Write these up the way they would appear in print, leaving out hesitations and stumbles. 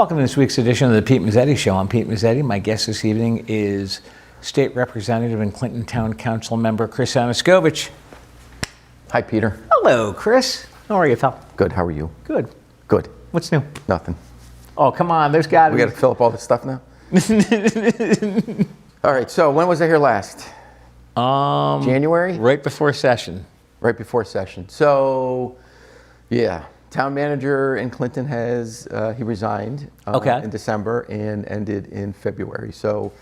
Welcome to this week's edition of the Pete Mezzetti Show. I'm Pete Mezzetti. My guest this evening is State Representative and Clinton Town Council member Chris Aniskovich. Hi, Peter. Hello, Chris. How are you, pal? Good. How are you? Good. Good. What's new? Nothing. Oh, come on. There's got to We be. got to fill up all this stuff now? All right. So when was I here last? January? Right before session. Right before session. So, yeah. Town manager in Clinton has, he resigned in December and ended in February. So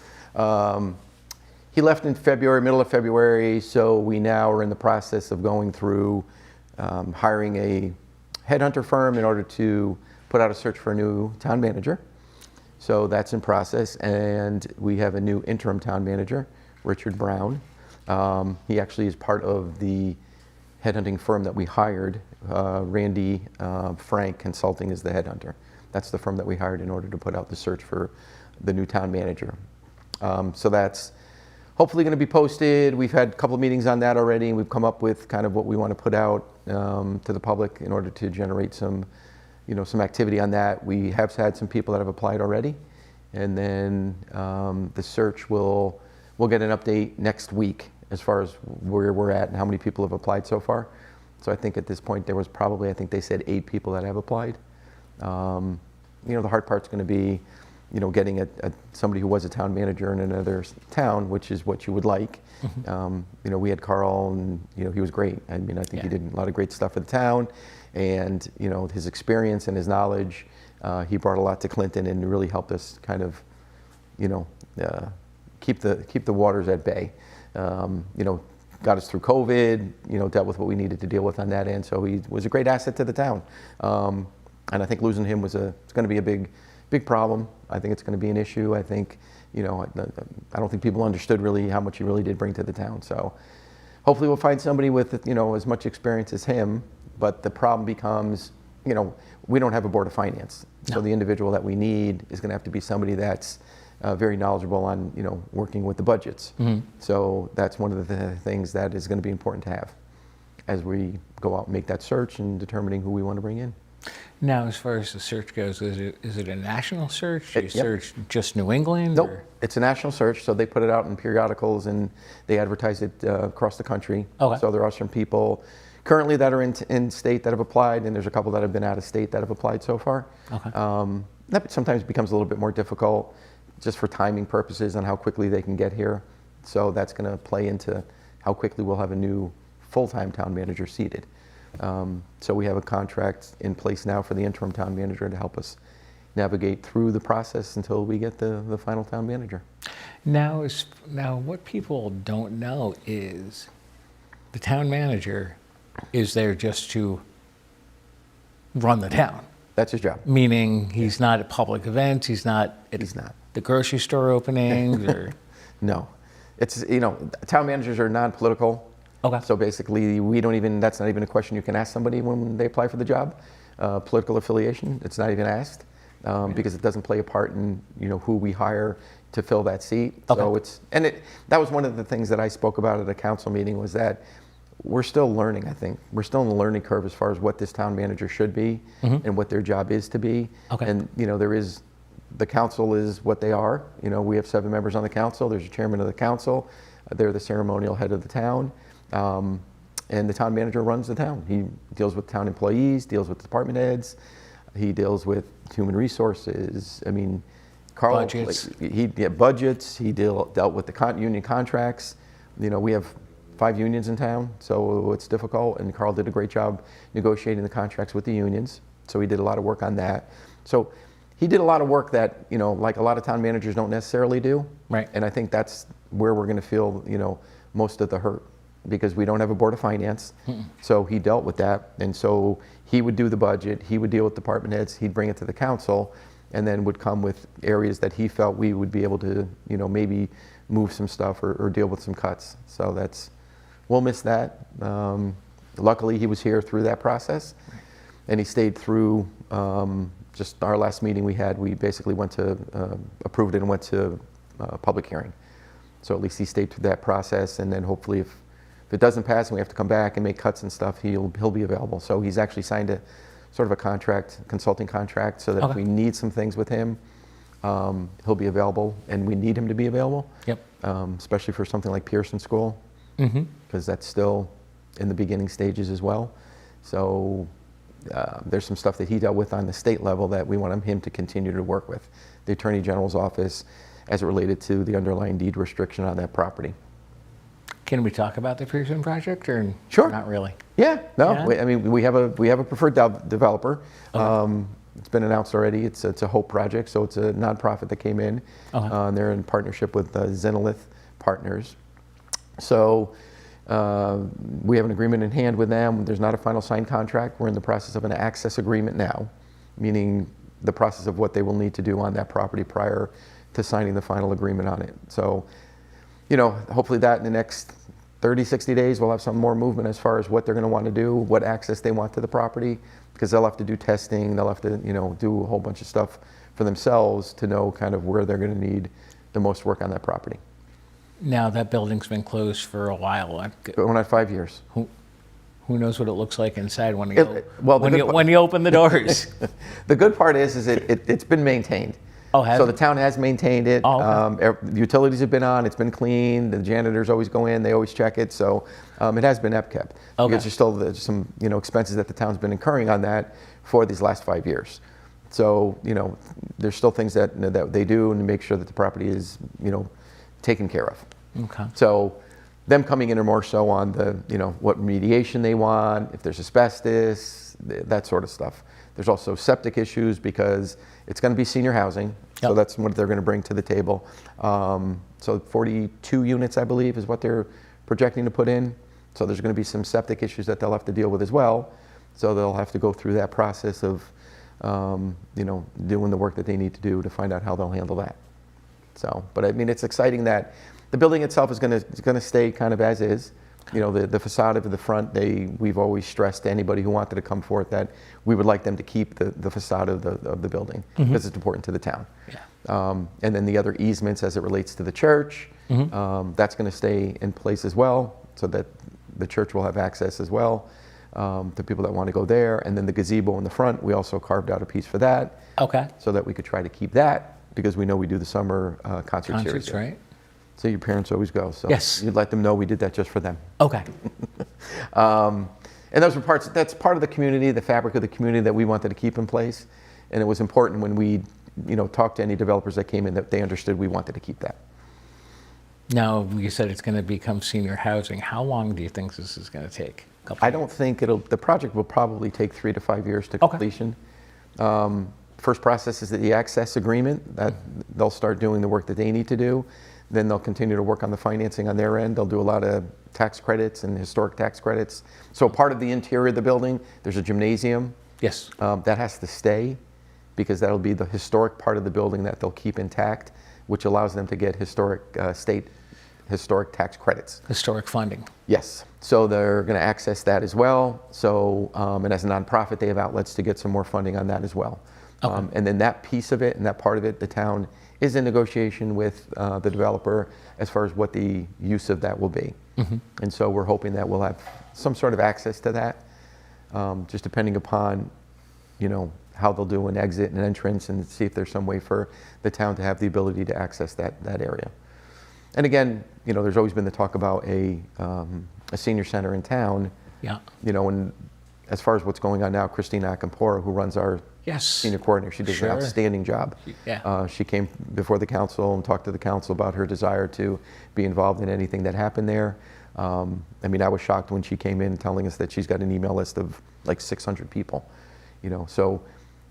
he left in February, middle of February. So we now are in the process of going through hiring a headhunter firm in order to put out a search for a new town manager. So that's in process. And we have a new interim town manager, Richard Brown. He actually is part of the headhunting firm that we hired. Randy Frank Consulting is the headhunter. That's the firm that we hired in order to put out the search for the new town manager. So that's hopefully going to be posted. We've had a couple of meetings on that already, and we've come up with kind of what we want to put out to the public in order to generate some, some activity on that. We have had some people that have applied already, and then the search we'll get an update next week as far as where we're at and how many people have applied so far. So I think at this point there was probably, I think they said 8 people that have applied. The hard part's going to be, getting somebody who was a town manager in another town, which is what you would like. Mm-hmm. We had Carl, and he was great. I mean, I think he did a lot of great stuff for the town, and his experience and his knowledge, he brought a lot to Clinton and really helped us kind of, keep the waters at bay. Got us through COVID, dealt with what we needed to deal with on that end. So he was a great asset to the town. And I think losing him it's going to be a big problem. I think it's going to be an issue. I think, I don't think people understood really how much he really did bring to the town. So hopefully we'll find somebody with, as much experience as him. But the problem becomes, we don't have a board of finance. No. So the individual that we need is going to have to be somebody that's very knowledgeable on, working with the budgets. Mm-hmm. So that's one of the things that is going to be important to have as we go out and make that search and determining who we want to bring in. Now, as far as the search goes, is it a national search? Do you search just New England? Nope, it's a national search. So they put it out in periodicals and they advertise it across the country. Okay. So there are some people currently that are in state that have applied, and there's a couple that have been out of state that have applied so far. Okay. That sometimes becomes a little bit more difficult, just for timing purposes on how quickly they can get here. So that's going to play into how quickly we'll have a new full-time town manager seated. So we have a contract in place now for the interim town manager to help us navigate through the process until we get the final town manager. Now what people don't know is the town manager is there just to run the town. That's his job. Meaning he's not at public events, he's not the grocery store openings or... No. It's, town managers are non-political. Okay. So basically that's not even a question you can ask somebody when they apply for the job. Political affiliation, it's not even asked because it doesn't play a part in, who we hire to fill that seat. Okay. So that was one of the things that I spoke about at a council meeting, was that we're still learning, I think. We're still in the learning curve as far as what this town manager should be, mm-hmm. and what their job is to be. Okay. And, the council is what they are. We have 7 members on the council. There's a chairman of the council. They're the ceremonial head of the town. And the town manager runs the town. He deals with town employees, deals with department heads. He deals with human resources. I mean, Carl, budgets. Budgets. He dealt with the union contracts. We have 5 unions in town, so it's difficult. And Carl did a great job negotiating the contracts with the unions. So he did a lot of work on that. So he did a lot of work that, like a lot of town managers don't necessarily do. Right. And I think that's where we're going to feel, most of the hurt, because we don't have a board of finance. Mm-mm. So he dealt with that. And so he would do the budget, he would deal with department heads, he'd bring it to the council, and then would come with areas that he felt we would be able to, maybe move some stuff or deal with some cuts. So we'll miss that. Luckily, he was here through that process, and he stayed through. Just our last meeting we had, we basically went to, approved it and went to public hearing. So at least he stayed through that process, and then hopefully if it doesn't pass and we have to come back and make cuts and stuff, he'll be available. So he's actually signed a sort of a contract, consulting contract, so that if Okay. we need some things with him, he'll be available, and we need him to be available. Yep. Especially for something like Pearson School, Mm-hmm. because that's still in the beginning stages as well. So there's some stuff that he dealt with on the state level that we want him to continue to work with the Attorney General's office as it related to the underlying deed restriction on that property. Can we talk about the Pearson project, or Sure. not really? Yeah, no, Yeah? I mean, we have a preferred developer. Okay. It's been announced already. It's a HOPE project, so it's a nonprofit that came in. Okay. They're in partnership with Zenolith Partners. So we have an agreement in hand with them. There's not a final signed contract. We're in the process of an access agreement now, meaning the process of what they will need to do on that property prior to signing the final agreement on it. So, hopefully that in the next 30, 60 days, we'll have some more movement as far as what they're going to want to do, what access they want to the property, because they'll have to do testing, they'll have to, do a whole bunch of stuff for themselves to know kind of where they're going to need the most work on that property. Now that building's been closed for a while. Going on 5 years. Who knows what it looks like inside when Well, you open the doors? The good part is it's been maintained. Oh, has So it? the town has maintained it. Oh, okay. The utilities have been on, it's been cleaned, the janitors always go in, they always check it, so it has been kept. Okay. Because there's some expenses that the town's been incurring on that for these last 5 years. So, there's still things that they do and make sure that the property is, taken care of. Okay. So them coming in are more so on the, what remediation they want, if there's asbestos, that sort of stuff. There's also septic issues because it's going to be senior housing, so Yep. that's what they're going to bring to the table. So 42 units, I believe, is what they're projecting to put in. So there's going to be some septic issues that they'll have to deal with as well. So they'll have to go through that process of, doing the work that they need to do to find out how they'll handle that. So, but I mean, it's exciting that the building itself is going to stay kind of as is. The facade of the front, we've always stressed to anybody who wanted to come forth that we would like them to keep the facade of the building because it's important to the town. Yeah. And then the other easements as it relates to the church, that's going to stay in place as well, so that the church will have access as well to people that want to go there. And then the gazebo in the front, we also carved out a piece for that. Okay. So that we could try to keep that, because we know we do the summer concert series. Concerts, there. right? So your parents always go. So Yes. you'd let them know we did that just for them. Okay. And those were that's part of the community, the fabric of the community that we wanted to keep in place. And it was important when we, talked to any developers that came in that they understood we wanted to keep that. Now, you said it's going to become senior housing. How long do you think this is going to take? I don't think the project will probably take 3 to 5 years to Okay. completion. First process is the access agreement, that they'll start doing the work that they need to do. Then they'll continue to work on the financing on their end. They'll do a lot of tax credits and historic tax credits. So part of the interior of the building, there's a gymnasium. Yes. That has to stay, because that'll be the historic part of the building that they'll keep intact, which allows them to get state historic tax credits. Historic funding. Yes, so they're going to access that as well. So, and as a nonprofit, they have outlets to get some more funding on that as well. Okay. And then that piece of it and that part of it, the town is in negotiation with the developer as far as what the use of that will be. And so we're hoping that we'll have some sort of access to that, just depending upon, how they'll do an exit and an entrance, and see if there's some way for the town to have the ability to access that area. And again, there's always been the talk about a senior center in town. Yeah. And as far as what's going on now, Christina Akampora, who runs our Yes. senior coordinator, she does Sure. an outstanding job. Yeah. She came before the council and talked to the council about her desire to be involved in anything that happened there. I was shocked when she came in telling us that she's got an email list of like 600 people. So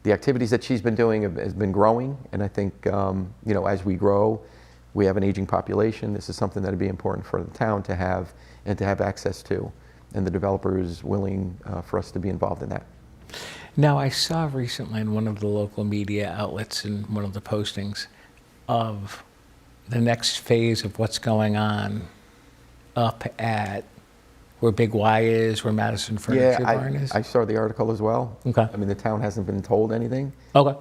the activities that she's been doing has been growing, and I think as we grow, we have an aging population. This is something that would be important for the town to have and to have access to, and the developer is willing for us to be involved in that. Now, I saw recently in one of the local media outlets, in one of the postings, of the next phase of what's going on up at where Big Y is, where Madison Furniture Barn is. I saw the article as well. Okay. The town hasn't been told anything. Okay.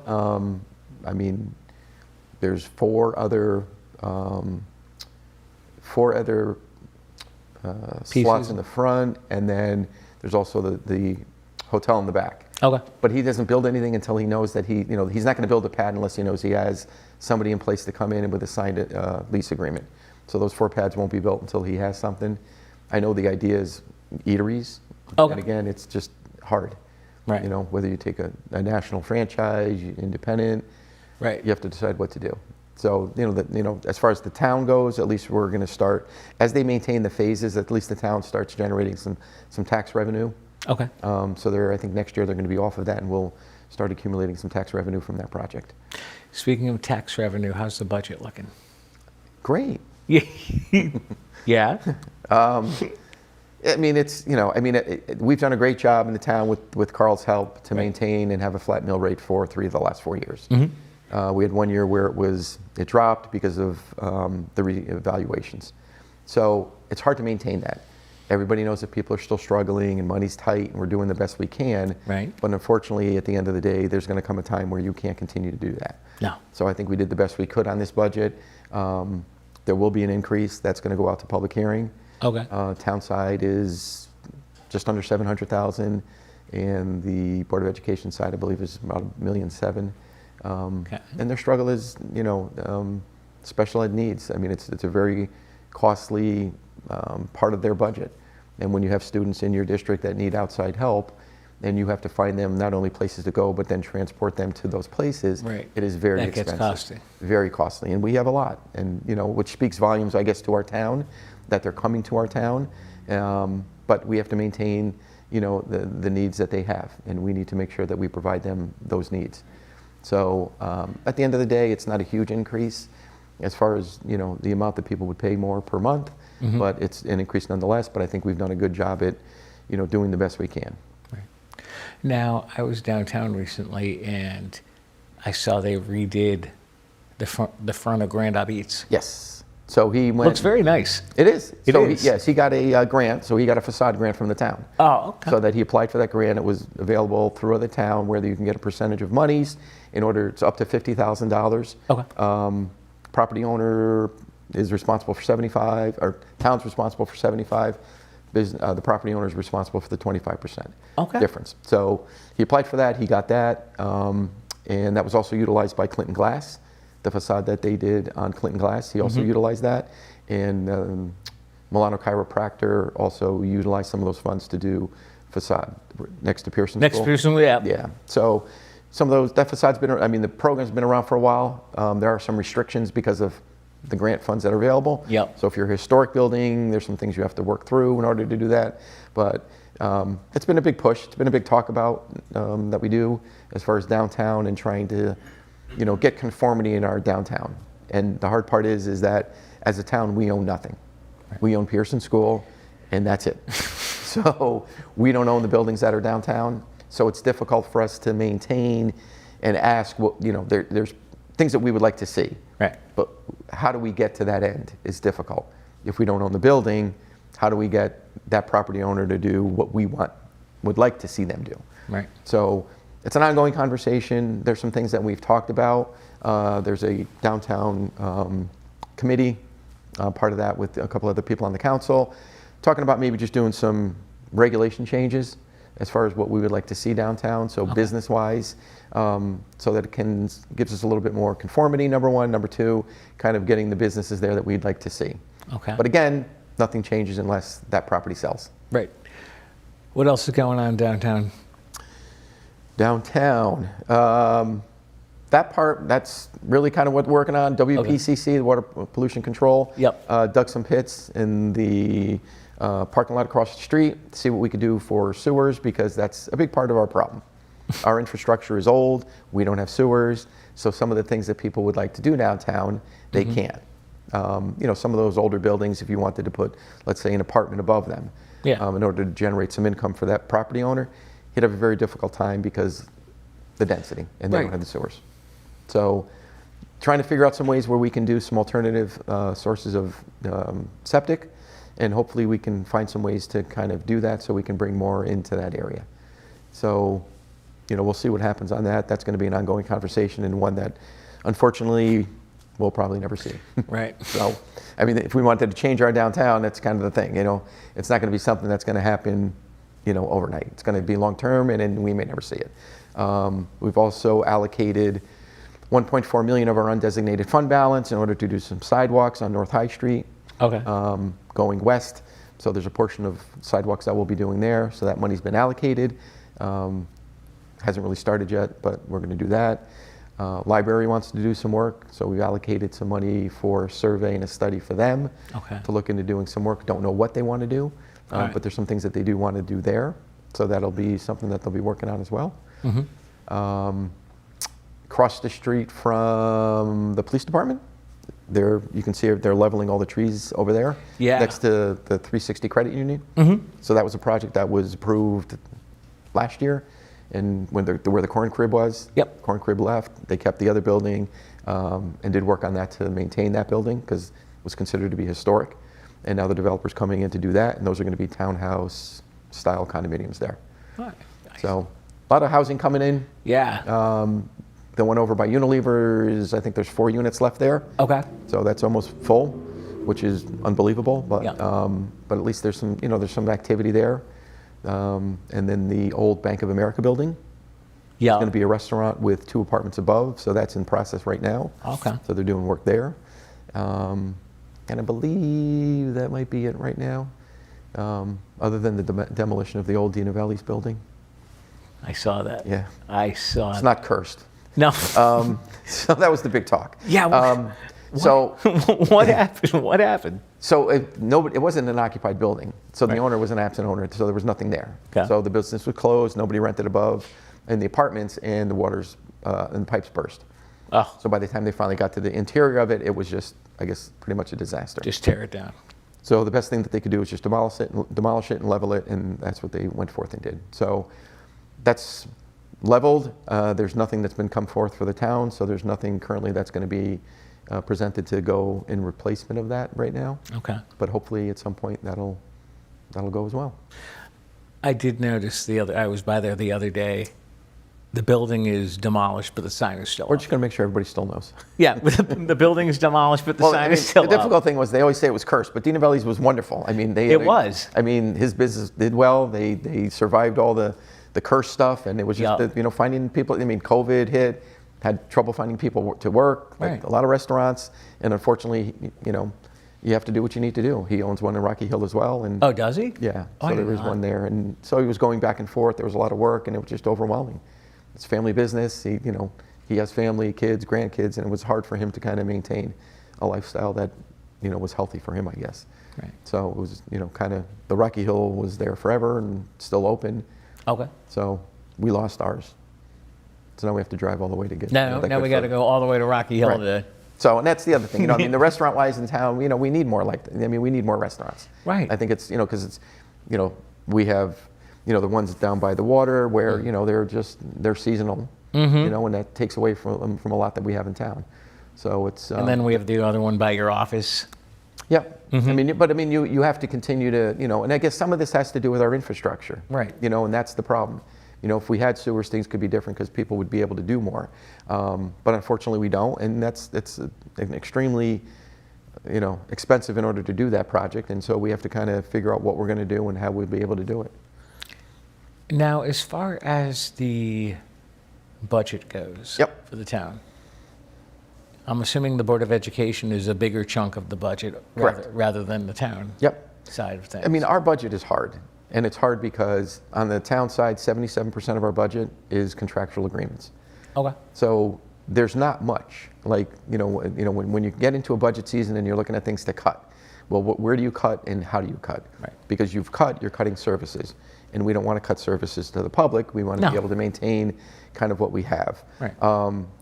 There's four other slots Pieces. in the front, and then there's also the hotel in the back. Okay. But he doesn't build anything until he knows that he's not going to build a pad unless he knows he has somebody in place to come in with a signed lease agreement. So those 4 pads won't be built until he has something. I know the idea is eateries. Okay. And again, it's just hard. Right. Whether you take a national franchise, independent, Right. you have to decide what to do. So, as far as the town goes, at least we're going to start, as they maintain the phases, at least the town starts generating some tax revenue. Okay. So I think next year they're going to be off of that, and we'll start accumulating some tax revenue from that project. Speaking of tax revenue, how's the budget looking? Great. Yeah. We've done a great job in the town with Carl's help to maintain and have a flat mill rate for 3 of the last 4 years. We had 1 year where it dropped because of the reevaluations. So it's hard to maintain that. Everybody knows that people are still struggling and money's tight and we're doing the best we can. Right. But unfortunately, at the end of the day, there's going to come a time where you can't continue to do that. No. So I think we did the best we could on this budget. There will be an increase that's going to go out to public hearing. Okay. Town side is just under 700,000, and the Board of Education side, I believe, is about $1.7 million. Okay. And their struggle is, special ed needs. I mean, it's a very costly part of their budget. And when you have students in your district that need outside help, and you have to find them not only places to go, but then transport them to those places, Right. it is very That expensive. gets costly. Very costly. And we have a lot. And, which speaks volumes, I guess, to our town, that they're coming to our town. But we have to maintain, the needs that they have. And we need to make sure that we provide them those needs. So at the end of the day, it's not a huge increase as far as, the amount that people would pay more per month. But it's an increase nonetheless. But I think we've done a good job at, doing the best we can. Now, I was downtown recently and I saw they redid the front of Grand Op Eats. Yes. So he went. Looks very nice. It is. It is. Yes, he got a grant. So he got a facade grant from the town. Oh, okay. So that he applied for that grant. It was available through the town, where you can get a percentage of monies in order. It's up to $50,000. Okay. Property owner is responsible for 75, or town's responsible for 75. The property owner is responsible for the 25% difference. So he applied for that. He got that, and that was also utilized by Clinton Glass. The facade that they did on Clinton Glass, he also utilized that. And Milano Chiropractor also utilized some of those funds to do facade next to Pearson Next School. to Pearson, yeah. Yeah. So some of that facade's the program's been around for a while. There are some restrictions because of the grant funds that are available. Yep. So if you're a historic building, there's some things you have to work through in order to do that. But it's been a big push. It's been a big talk about that we do as far as downtown and trying to, get conformity in our downtown. And the hard part is that as a town, we own nothing. Right. We own Pearson School, and that's it. So we don't own the buildings that are downtown. So it's difficult for us to maintain and ask what, there's things that we would like to see. Right. But how do we get to that end is difficult. If we don't own the building, how do we get that property owner to do what we would like to see them do? Right. So it's an ongoing conversation. There's some things that we've talked about. There's a downtown committee, part of that with a couple other people on the council, talking about maybe just doing some regulation changes as far as what we would like to see downtown, so business-wise, so that it gives us a little bit more conformity, number one. Number two, kind of getting the businesses there that we'd like to see. Okay. But again, nothing changes unless that property sells. Right. What else is going on downtown? Downtown, that part, that's really kind of what we're working on. WPCC, the Water Pollution Control. Yep. Dug some pits in the parking lot across the street to see what we could do for sewers, because that's a big part of our problem. Our infrastructure is old. We don't have sewers. So some of the things that people would like to do downtown, they can't. Some of those older buildings, if you wanted to put, let's say, an apartment above them, in order to generate some income for that property owner, he'd have a very difficult time because the density, and they don't have the sewers. So trying to figure out some ways where we can do some alternative sources of septic, and hopefully we can find some ways to kind of do that so we can bring more into that area. So, we'll see what happens on that. That's going to be an ongoing conversation, and one that, unfortunately, we'll probably never see. Right. So, if we wanted to change our downtown, that's kind of the thing, It's not going to be something that's going to happen overnight. It's going to be long-term, and then we may never see it. We've also allocated $1.4 million of our undesignated fund balance in order to do some sidewalks on North High Street. Okay. Going west. So there's a portion of sidewalks that we'll be doing there. So that money's been allocated. Hasn't really started yet, but we're going to do that. Library wants to do some work, so we've allocated some money for survey and a study for them to look into doing some work. Don't know what they want to do, but there's some things that they do want to do there. So that'll be something that they'll be working on as well. Across the street from the police department, you can see they're leveling all the trees over there next to the 360 Credit Union. So that was a project that was approved last year, and where the corn crib was. Corn crib left. They kept the other building and did work on that to maintain that building because it was considered to be historic. And now the developer's coming in to do that, and those are going to be townhouse style condominiums there. Nice. So a lot of housing coming in. The one over by Unilever is, I think there's 4 units left there. So that's almost full, which is unbelievable. But but at least there's some there's some activity there. And then the old Bank of America building. It's going to be a restaurant with 2 apartments above, so that's in process right now. So they're doing work there. And I believe that might be it right now, other than the demolition of the old Dina Valley's building. I saw that. Yeah. I saw it. It's not cursed. No. So that was the big talk. So what happened? What happened? So it wasn't an occupied building. So the owner was an absent owner, so there was nothing there. So the business was closed, nobody rented above in the apartments, and the waters and the pipes burst. So by the time they finally got to the interior of it, it was just, I guess, pretty much a disaster. Just tear it down. So the best thing that they could do was just demolish it and level it, and that's what they went forth and did. So that's leveled. There's nothing that's been come forth for the town, so there's nothing currently that's going to be presented to go in replacement of that right now. But hopefully at some point that'll go as well. I did notice I was by there the other day. The building is demolished, but the sign is still We're up. just going to make sure everybody still knows. The building is demolished, but the sign is still up. The difficult thing was they always say it was cursed, but Dina Valley's was wonderful. I mean, it was. I mean, his business did well. They survived all the curse stuff, and it was just finding people. I mean, COVID hit, had trouble finding people to work. Like a lot of restaurants, and unfortunately, you have to do what you need to do. He owns one in Rocky Hill as well. And does he? Yeah. So there was one there, and so he was going back and forth. There was a lot of work, and it was just overwhelming. It's family business. He has family, kids, grandkids, and it was hard for him to kind of maintain a lifestyle that was healthy for him, I guess. So it was kind of the Rocky Hill was there forever and still open. So we lost ours. So now we have to drive all the way to get. Now we got to go all the way to Rocky Hill So, and that's the other thing. I mean, the restaurant-wise in town, we need more we need more restaurants. I think it's because it's we have the ones down by the water where they're seasonal. And that takes away from a lot that we have in town. So it's. And then we have the other one by your office. I mean, you have to continue to, and I guess some of this has to do with our infrastructure. And that's the problem. If we had sewers, things could be different because people would be able to do more. But unfortunately, we don't, and it's an extremely, expensive in order to do that project. And so we have to kind of figure out what we're going to do and how we'll be able to do it. Now, as far as the budget goes for the town, I'm assuming the Board of Education is a bigger chunk of the budget rather than the town side of things. I mean, our budget is hard, and it's hard because on the town side, 77% of our budget is contractual agreements. So there's not much. Like, when you get into a budget season and you're looking at things to cut, well, where do you cut and how do you cut? Because you're cutting services. And we don't want to cut services to the public. We want to be able to maintain kind of what we have.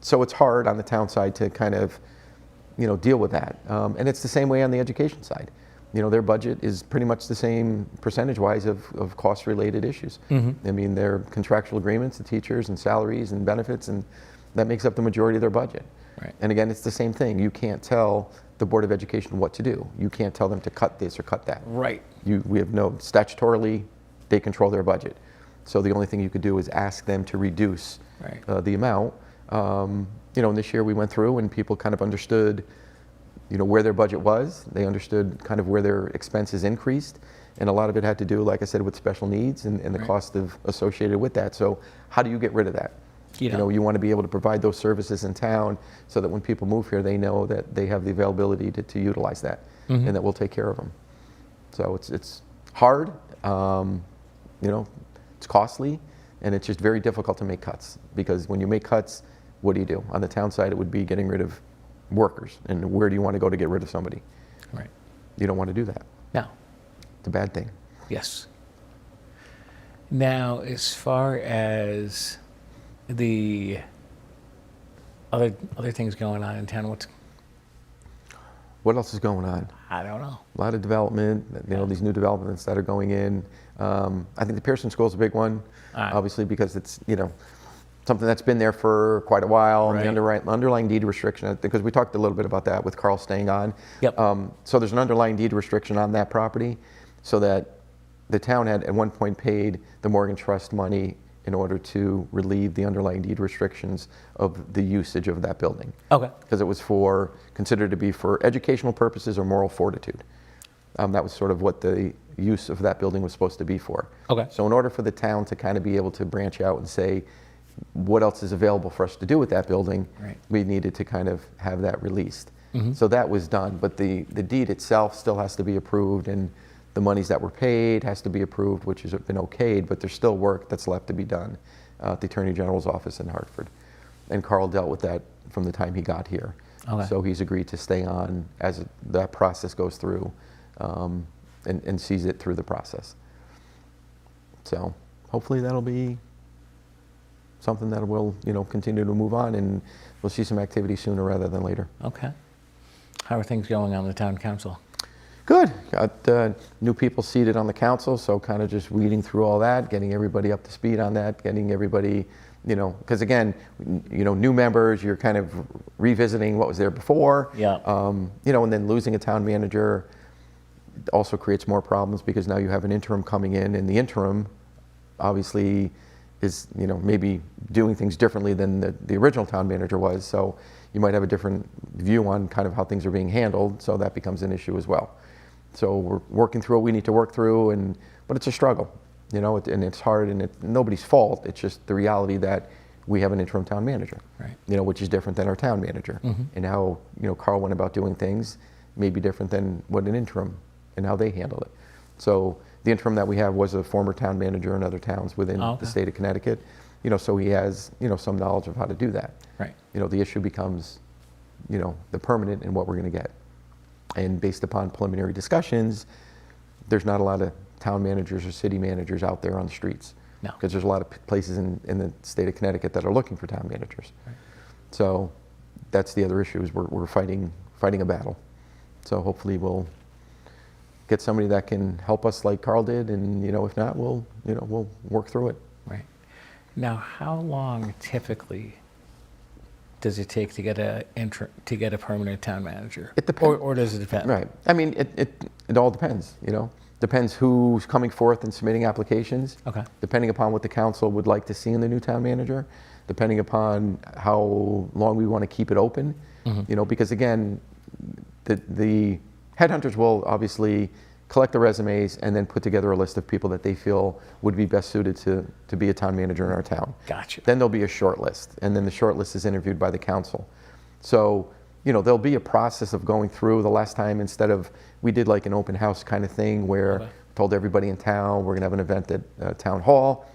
So it's hard on the town side to kind of, deal with that. And it's the same way on the education side. Their budget is pretty much the same percentage-wise of cost-related issues. I mean, their contractual agreements, the teachers and salaries and benefits, and that makes up the majority of their budget. And again, it's the same thing. You can't tell the Board of Education what to do. You can't tell them to cut this or cut that. We have no statutorily. They control their budget. So the only thing you could do is ask them to reduce the amount. And this year we went through and people kind of understood, where their budget was. They understood kind of where their expenses increased. And a lot of it had to do, like I said, with special needs and the cost associated with that. So how do you get rid of that? You know, you want to be able to provide those services in town so that when people move here, they know that they have the availability to utilize that and that we'll take care of them. So it's hard, you know, it's costly, and it's just very difficult to make cuts, because when you make cuts, what do? On the town side, it would be getting rid of workers. And where do you want to go to get rid of somebody? Right. You don't want to do that. No. It's a bad thing. Yes. Now, as far as the other things going on in town, What else is going on? I don't know. A lot of development, you know, these new developments that are going in. I think the Pearson School is a big one, obviously, because it's, you know, something that's been there for quite a while. Right. And the underlying deed restriction, because we talked a little bit about that with Carl staying on. Yep. So there's an underlying deed restriction on that property, so that the town had at one point paid the Morgan Trust money in order to relieve the underlying deed restrictions of the usage of that building. Okay. Because it was considered to be for educational purposes or moral fortitude. That was sort of what the use of that building was supposed to be for. Okay. So in order for the town to kind of be able to branch out and say, what else is available for us to do with that building, we needed to kind of have that released. So that was done, but the deed itself still has to be approved, and the monies that were paid has to be approved, which has been okayed, but there's still work that's left to be done at the Attorney General's office in Hartford. And Carl dealt with that from the time he got here. Okay. So he's agreed to stay on as that process goes through, and sees it through the process. So hopefully that'll be something that will, you know, continue to move on, and we'll see some activity sooner rather than later. Okay. How are things going on the town council? Good. Got new people seated on the council, so kind of just weeding through all that, getting everybody up to speed on that, getting everybody, you know, because again, you know, new members, you're kind of revisiting what was there before. Yeah. You know, and then losing a town manager also creates more problems, because now you have an interim coming in, and the interim obviously is, you know, maybe doing things differently than the original town manager was. So you might have a different view on kind of how things are being handled, so that becomes an issue as well. So we're working through what we need to work through, but it's a struggle, you know, and it's hard, and it's nobody's fault. It's just the reality that we have an interim town manager, you know, which is different than our town manager. And how, you know, Carl went about doing things may be different than what an interim and how they handle it. So the interim that we have was a former town manager in other towns within the state of Connecticut, you know, so he has, you know, some knowledge of how to do that. Right. You know, the issue becomes, you know, the permanent and what we're going to get. And based upon preliminary discussions, there's not a lot of town managers or city managers out there on the streets. No. Because there's a lot of places in the state of Connecticut that are looking for town managers. Right. So that's the other issue, is we're fighting a battle. So hopefully we'll get somebody that can help us like Carl did, and, you know, if not, we'll work through it. Right. Now, how long typically does it take to get a permanent town manager? It depends. Or does it depend? Right. I mean, it all depends, you know. Depends who's coming forth and submitting applications. Okay. Depending upon what the council would like to see in the new town manager. Depending upon how long we want to keep it open. You know, because again, the headhunters will obviously collect the resumes and then put together a list of people that they feel would be best suited to be a town manager in our town. Gotcha. Then there'll be a short list, and then the short list is interviewed by the council. So, you know, there'll be a process of going through. The last time, instead of, we did like an open house kind of thing where told everybody in town we're gonna have an event at town hall.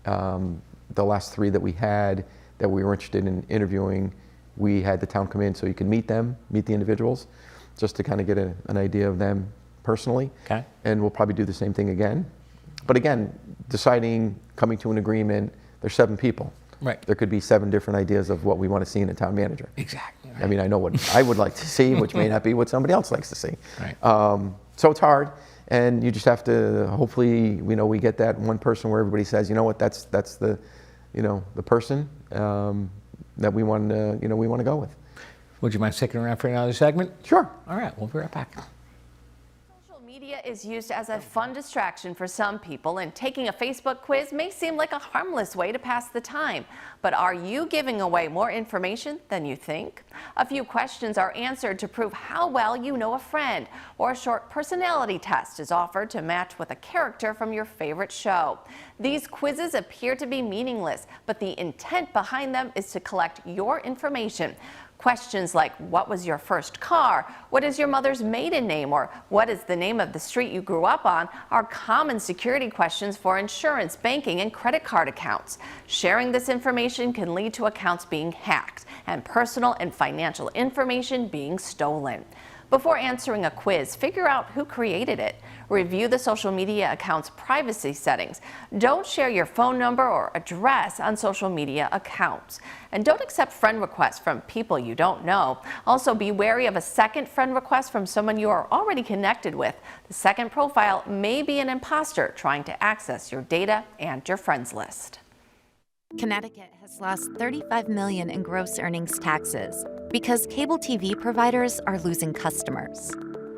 The last 3 that we had that we were interested in interviewing, we had the town come in so you can meet the individuals, just to kind of get an idea of them personally. Okay. And we'll probably do the same thing again. But again, coming to an agreement, there's 7 people. Right. There could be 7 different ideas of what we want to see in a town manager. Exactly. Right. I mean, I know what I would like to see, which may not be what somebody else likes to see. Right. So it's hard, and you just have to, hopefully, you know, we get that one person where everybody says, you know what, that's the, you know, the person that we want to go with. Would you mind sticking around for another segment? Sure. All right, we'll be right back. Social media Media is used as a fun distraction for some people, and taking a Facebook quiz may seem like a harmless way to pass the time. But are you giving away more information than you think? A few questions are answered to prove how well you know a friend, or a short personality test is offered to match with a character from your favorite show. These quizzes appear to be meaningless, but the intent behind them is to collect your information. Questions like, what was your first car? What is your mother's maiden name? Or what is the name of the street you grew up on? Are common security questions for insurance, banking, and credit card accounts. Sharing this information can lead to accounts being hacked and personal and financial information being stolen. Before answering a quiz, figure out who created it. Review the social media account's privacy settings. Don't share your phone number or address on social media accounts. And don't accept friend requests from people you don't know. Also, be wary of a second friend request from someone you are already connected with. The second profile may be an imposter trying to access your data and your friends list. Connecticut has lost $35 million in gross earnings taxes because cable TV providers are losing customers.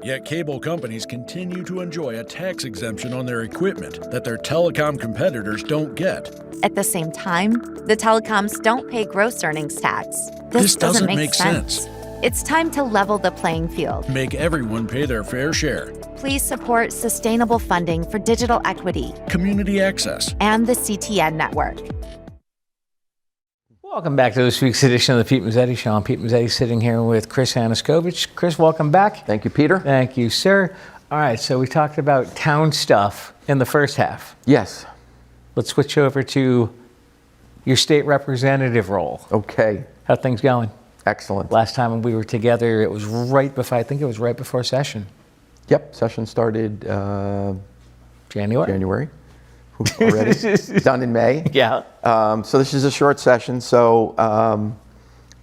Yet cable companies continue to enjoy a tax exemption on their equipment that their telecom competitors don't get. At the same time, the telecoms don't pay gross earnings tax. This doesn't make sense. It's time to level the playing field. Make everyone pay their fair share. Please support sustainable funding for digital equity, Community access, and the CTN network. Welcome back to this week's edition of the Pete Mezzetti Show. I'm Pete Mezzetti, sitting here with Chris Aniskovich. Chris, welcome back. Thank you, Peter. Thank you, sir. All right, so we talked about town stuff in the first half. Yes. Let's switch over to your state representative role. Okay. How things going? Excellent. Last time we were together, it was right before, I think it was right before session. Yep, session started January. Already done in May. Yeah. So this is a short session. So,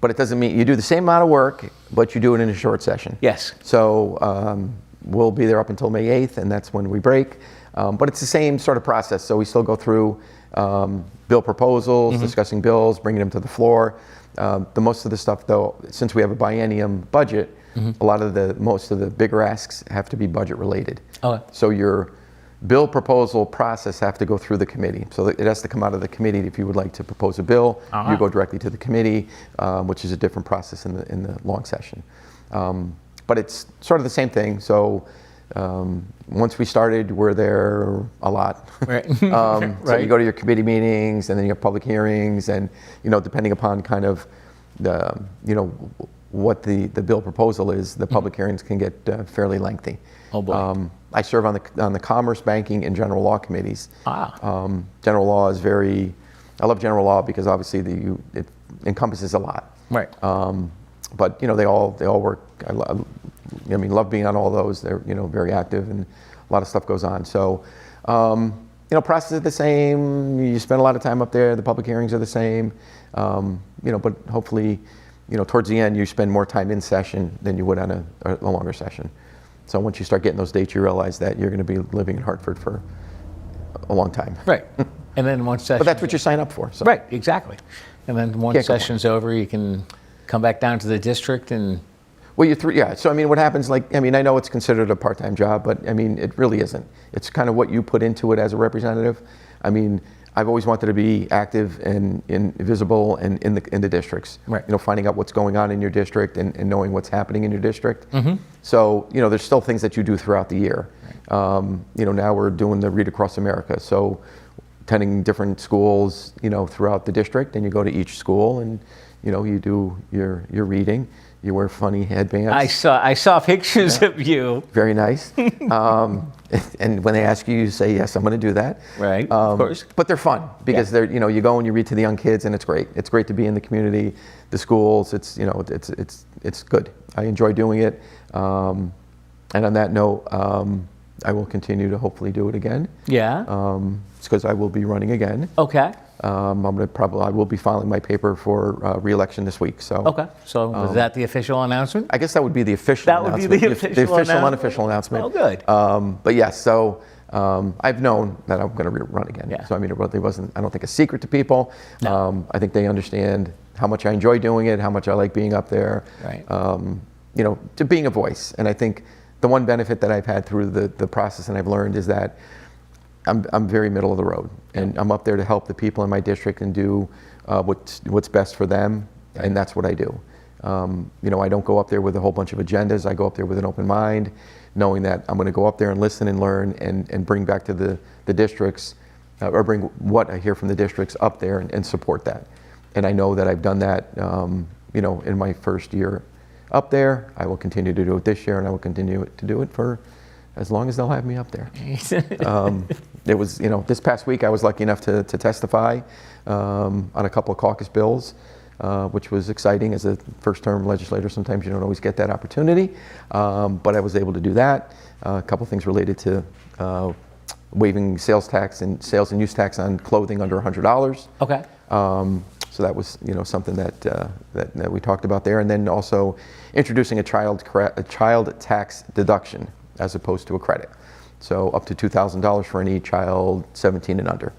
but it doesn't mean you do the same amount of work, but you do it in a short session. Yes. So we'll be there up until May 8th, and that's when we break. But it's the same sort of process. So we still go through bill proposals, discussing bills, bringing them to the floor. The most of the stuff, though, since we have a biennium budget, a lot of most of the bigger asks have to be budget related. Okay. So your bill proposal process have to go through the committee. So it has to come out of the committee. If you would like to propose a bill, you go directly to the committee, which is a different process in the long session. But it's sort of the same thing. So once we started, we're there a lot. Right. So you go to your committee meetings, and then you have public hearings, and depending upon kind of the what the bill proposal is, the public hearings can get fairly lengthy. Oh boy. I serve on the Commerce, Banking, and General Law committees. General Law is I love General Law because obviously it encompasses a lot. Right. But they all work. I love being on all those. They're very active, and a lot of stuff goes on. So process is the same. You spend a lot of time up there. The public hearings are the same. But hopefully, towards the end, you spend more time in session than you would on a longer session. So once you start getting those dates, you realize that you're going to be living in Hartford for a long time. Right. And then once session. But that's what you sign up for. So. Right, exactly. And then once session's over, you can come back down to the district and. Well, So what happens? I know it's considered a part-time job, but it really isn't. It's kind of what you put into it as a representative. I've always wanted to be active and visible and in the districts. Right. Finding out what's going on in your district and knowing what's happening in your district. So there's still things that you do throughout the year. Right. Now we're doing the Read Across America. So attending different schools, throughout the district, and you go to each school and you do your reading. You wear funny headbands. I saw pictures of you. Very nice. And when they ask you, you say, yes, I'm going to do that. Right, of course. But they're fun because they're, you go and you read to the young kids, and it's great. It's great to be in the community, the schools. It's, it's good. I enjoy doing it. And on that note, I will continue to hopefully do it again. Yeah. It's because I will be running again. Okay. I will be filing my paper for re-election this week. So. Okay. So was that the official announcement? I guess that would be the official announcement. That would be the official unofficial announcement. Oh, good. But yes, so I've known that I'm going to run again. Yeah. So it really wasn't, I don't think, a secret to people. No. I think they understand how much I enjoy doing it, how much I like being up there. Right. To being a voice. And I think the one benefit that I've had through the process and I've learned is that I'm very middle of the road, and I'm up there to help the people in my district and do what's best for them, and that's what I do. You know, I don't go up there with a whole bunch of agendas. I go up there with an open mind, knowing that I'm going to go up there and listen and learn and bring back to the districts, or bring what I hear from the districts up there and support that. And I know that I've done that, you know, in my first year up there. I will continue to do it this year, and I will continue to do it for as long as they'll have me up there. It was, you know, this past week I was lucky enough to testify on a couple of caucus bills, which was exciting. As a first-term legislator, sometimes you don't always get that opportunity, but I was able to do that. A couple things related to waiving sales tax and sales and use tax on clothing under $100. Okay. So that was, you know, something that we talked about there, and then also introducing a child tax deduction as opposed to a credit. So up to $2,000 for any child 17 and under.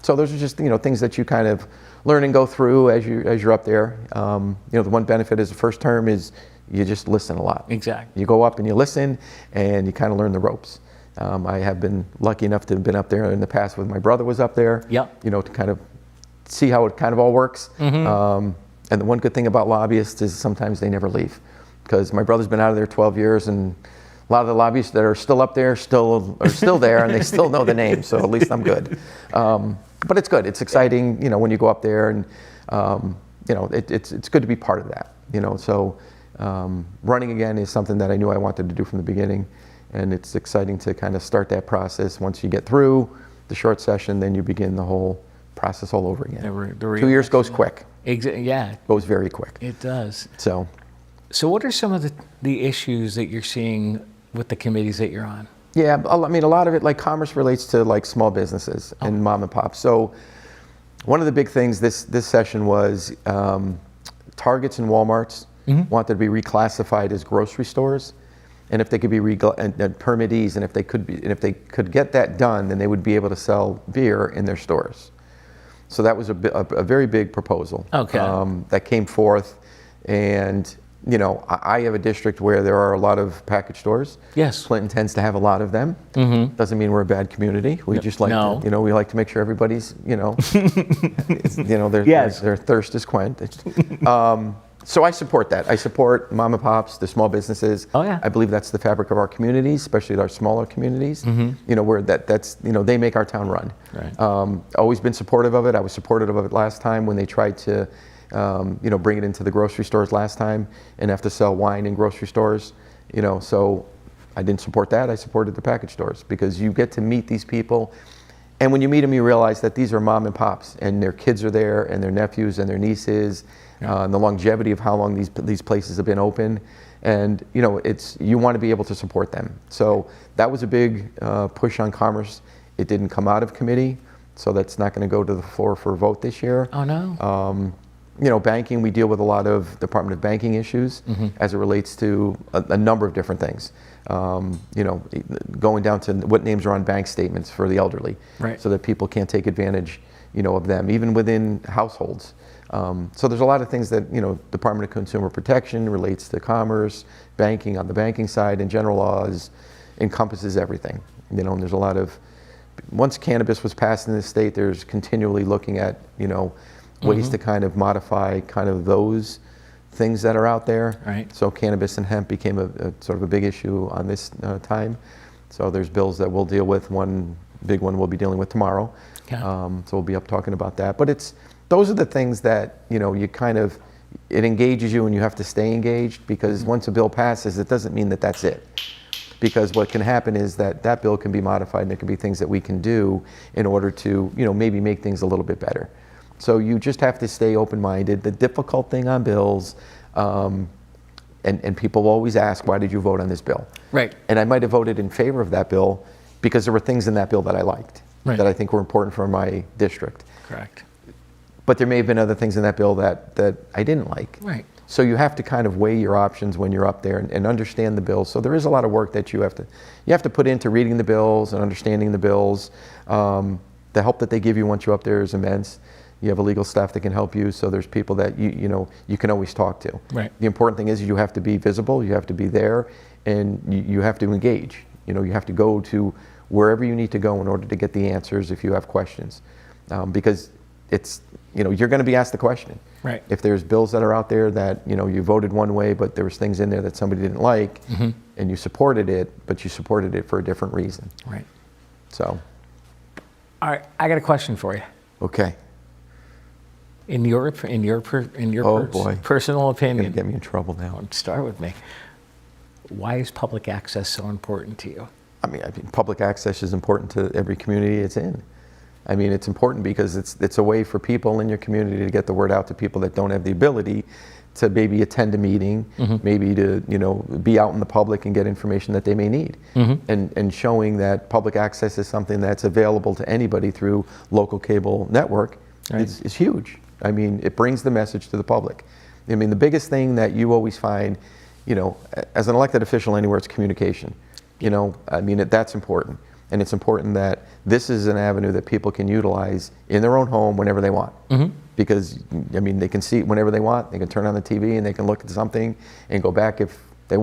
So those are just, you know, things that you kind of learn and go through as you're up there. You know, the one benefit as a first term is you just listen a lot. Exactly. You go up and you listen, and you kind of learn the ropes. I have been lucky enough to have been up there in the past with my brother was up there. Yep. You know, to kind of see how it kind of all works. And the one good thing about lobbyists is sometimes they never leave, because my brother's been out of there 12 years, and a lot of the lobbyists that are still up there are still there, and they still know the name, so at least I'm good. But it's good. It's exciting, you know, when you go up there, and you know, it's good to be part of that. You know, so running again is something that I knew I wanted to do from the beginning, and it's exciting to kind of start that process. Once you get through the short session, then you begin the whole process all over again. 2 years goes quick. Yeah. Goes very quick. It does. So what are some of the issues that you're seeing with the committees that you're on? yeah, I mean, a lot of it, like commerce, relates to like small businesses and mom and pop. So one of the big things this session was Targets and Walmarts wanted to be reclassified as grocery stores, and if they could be and permittees, and if they could get that done, then they would be able to sell beer in their stores. So that was a very big proposal. Okay. That came forth, and you know, I have a district where there are a lot of package stores. Yes. Clinton tends to have a lot of them. Doesn't mean we're a bad community. We just like, to, you know, we like to make sure everybody's, you know, you know, their thirst is quenched. So I support that. I support mom and pops, the small businesses. Oh yeah. I believe that's the fabric of our communities, especially our smaller communities. You know, where that's, you know, they make our town run. Right. Always been supportive of it. I was supportive of it last time when they tried to, you know, bring it into the grocery stores last time and have to sell wine in grocery stores. You know, so I didn't support that. I supported the package stores, because you get to meet these people. And when you meet them, you realize that these are mom and pops, and their kids are there, and their nephews and their nieces, and the longevity of how long these places have been open. And you know, you want to be able to support them. So that was a big push on commerce. It didn't come out of committee, so that's not going to go to the floor for a vote this year. Oh no. You know, banking, we deal with a lot of Department of Banking issues as it relates to a number of different things. You know, going down to what names are on bank statements for the elderly, right, so that people can't take advantage, you know, of them, even within households. So there's a lot of things that, you know, Department of Consumer Protection relates to commerce, banking on the banking side, and general laws encompasses everything. You know, and there's a lot of, once cannabis was passed in this state, there's continually looking at, you know, ways to kind of modify kind of those things that are out there. Right. So cannabis and hemp became a sort of a big issue on this time. So there's bills that we'll deal with. One big one we'll be dealing with tomorrow. Okay. So we'll be up talking about that. But those are the things that, you know, you kind of, it engages you, and you have to stay engaged, because once a bill passes, it doesn't mean that that's it. Because what can happen is that bill can be modified, and there can be things that we can do in order to, you know, maybe make things a little bit better. So you just have to stay open-minded. The difficult thing on bills, and people always ask, why did you vote on this bill? Right. And I might have voted in favor of that bill because there were things in that bill that I liked, that I think were important for my district. Correct. But there may have been other things in that bill that I didn't like. Right. So you have to kind of weigh your options when you're up there and understand the bills. So there is a lot of work that you have to put into reading the bills and understanding the bills. the help that they give you once you're up there is immense. You have a legal staff that can help you, so there's people that you can always talk to. Right. The important thing is you have to be visible, you have to be there, and you have to engage. You have to go to wherever you need to go in order to get the answers if you have questions, because it's you're going to be asked the question. Right. If there's bills that are out there that you voted one way, but there was things in there that somebody didn't like, and you supported it, but you supported it for a different reason. Right. So. All right, I got a question for you. Okay. In your Oh, boy. personal You're opinion, gonna get me in trouble now. start with me. Why is public access so important to you? I mean, public access is important to every community it's in. I mean, it's important because it's a way for people in your community to get the word out to people that don't have the ability to maybe attend a meeting, maybe to be out in the public and get information that they may need. And showing that public access is something that's available to anybody through local cable network is huge. I mean, it brings the message to the public. I mean, the biggest thing that you always find, as an elected official anywhere, it's communication. I mean, that's important. And it's important that this is an avenue that people can utilize in their own home whenever they want. Because, I mean, they can see it whenever they want. They can turn on the TV and they can look at something and go back if they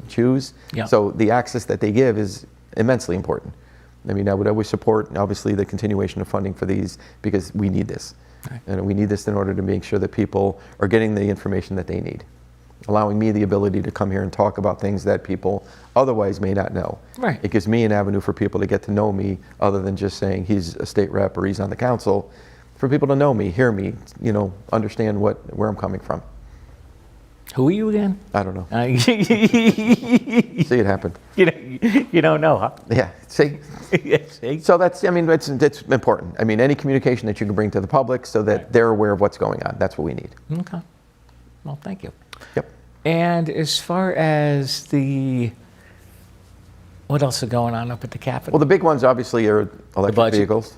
choose. Yeah. So the access that they give is immensely important. I mean, I would always support, obviously, the continuation of funding for these because we need this. Right. And we need this in order to make sure that people are getting the information that they need. Allowing me the ability to come here and talk about things that people otherwise may not know. Right. It gives me an avenue for people to get to know me other than just saying he's a state rep or he's on the council. For people to know me, hear me, understand where I'm coming from. Who are you again? I don't know. See, See, it happened. you don't know, huh? Yeah, see? See? So that's important. I mean, any communication that you can bring to the public so that they're aware of what's going on, that's what we need. Okay. Well, thank you. Yep. And as far as what else is going on up at the Capitol? Well, the big ones obviously are electric budget. vehicles.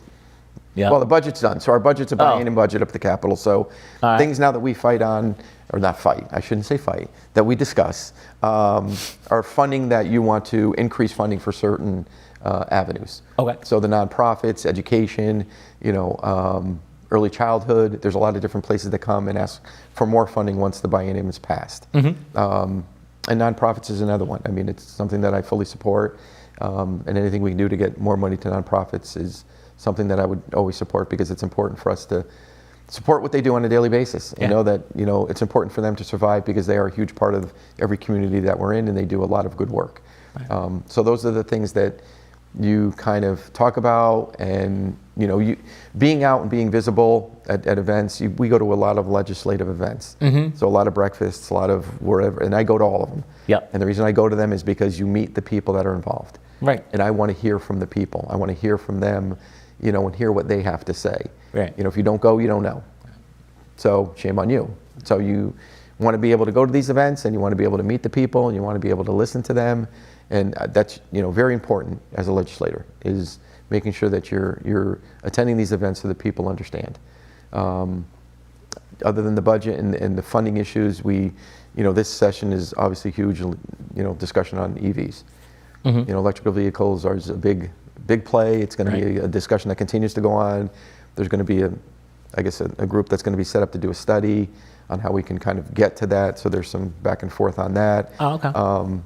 Yeah. Well, the budget's done. So our budget's a biennium budget up at the Capitol. So All right. things now that we fight on, or not fight, I shouldn't say fight, that we discuss, are funding that you want to increase funding for certain avenues. Okay. So the nonprofits, education, early childhood, there's a lot of different places that come and ask for more funding once the biennium is passed. And nonprofits is another one. I mean, it's something that I fully support, and anything we can do to get more money to nonprofits is something that I would always support because it's important for us to support what they do on a daily basis. Yeah. And know that it's important for them to survive because they are a huge part of every community that we're in and they do a lot of good work. Right. So those are the things that you kind of talk about, and you being out and being visible at events. We go to a lot of legislative events, so a lot of breakfasts, a lot of wherever, and I go to all of them. Yep. And the reason I go to them is because you meet the people that are involved. Right. And I want to hear from the people. I want to hear from them, and hear what they have to say. Right. If you don't go, you don't know. So shame on you. So you want to be able to go to these events, and you want to be able to meet the people, and you want to be able to listen to them. And that's very important as a legislator, is making sure that you're attending these events so that people understand. Other than the budget and the funding issues, this session is obviously huge. Discussion on EVs. Electrical vehicles are a big play. It's going to be a discussion that continues to go on. There's going to be a group that's going to be set up to do a study on how we can kind of get to that. So there's some back and forth on that. Oh, okay.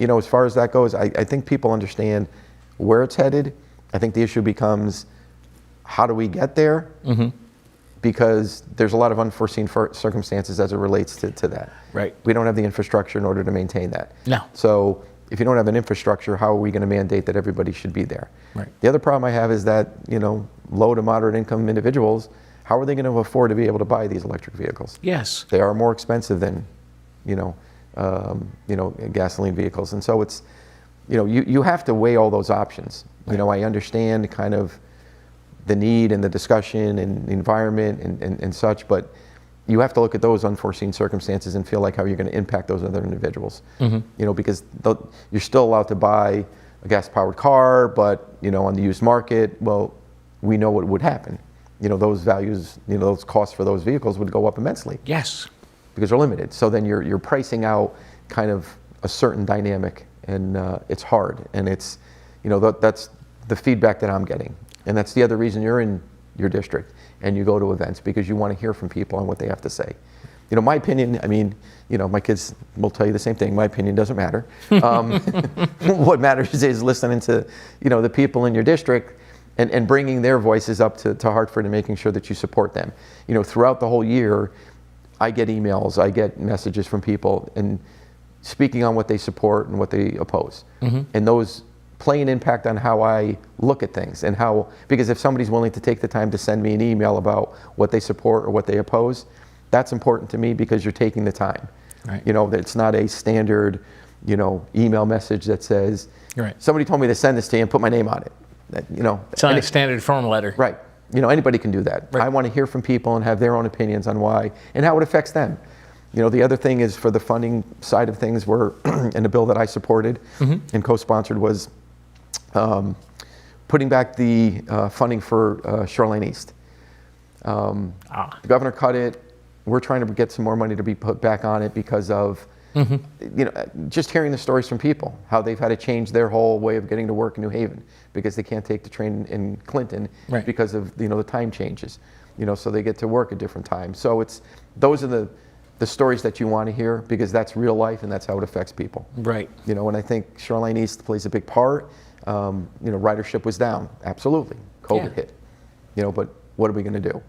As far as that goes, I think people understand where it's headed. I think the issue becomes, how do we get there? Because there's a lot of unforeseen circumstances as it relates to that. Right. We don't have the infrastructure in order to maintain that. No. So if you don't have an infrastructure, how are we going to mandate that everybody should be there? Right. The other problem I have is that, low to moderate income individuals, how are they going to afford to be able to buy these electric vehicles? Yes. They are more expensive than, gasoline vehicles. And so it's, you have to weigh all those options. Right. I understand kind of the need and the discussion and the environment and such, but you have to look at those unforeseen circumstances and feel like how you're going to impact those other individuals. Because you're still allowed to buy a gas-powered car, but on the used market, well, we know what would happen. Those values, those costs for those vehicles would go up immensely. Yes. Because they're limited. So then you're pricing out kind of a certain dynamic, and it's hard. And it's, that's the feedback that I'm getting. And that's the other reason you're in your district and you go to events, because you want to hear from people and what they have to say. You know, my opinion, I mean, you know, my kids will tell you the same thing. My opinion doesn't matter. What matters is listening to, you know, the people in your district and bringing their voices up to Hartford and making sure that you support them. You know, throughout the whole year, I get emails, I get messages from people and speaking on what they support and what they oppose. And those play an impact on how I look at things and how, because if somebody's willing to take the time to send me an email about what they support or what they oppose, that's important to me because you're taking the time. Right. You know, that it's not a standard, you know, email message that says, Right. somebody told me to send this to you and put my name on it. That, you know, It's not a standard form letter. right. You know, anybody can do that. Right. I want to hear from people and have their own opinions on why and how it affects them. You know, the other thing is for the funding side of things, were in the bill that I supported and co-sponsored was putting back the funding for Shoreline East. The governor cut it. We're trying to get some more money to be put back on it because of, you know, just hearing the stories from people, how they've had to change their whole way of getting to work in New Haven because they can't take the train in Clinton Right. because of, you know, the time changes, you know, so they get to work at different times. So it's, those are the stories that you want to hear because that's real life and that's how it affects people. Right. You know, and I think Shoreline East plays a big part. You know, ridership was down, absolutely. COVID Yeah. hit, you know, but what are we going to do?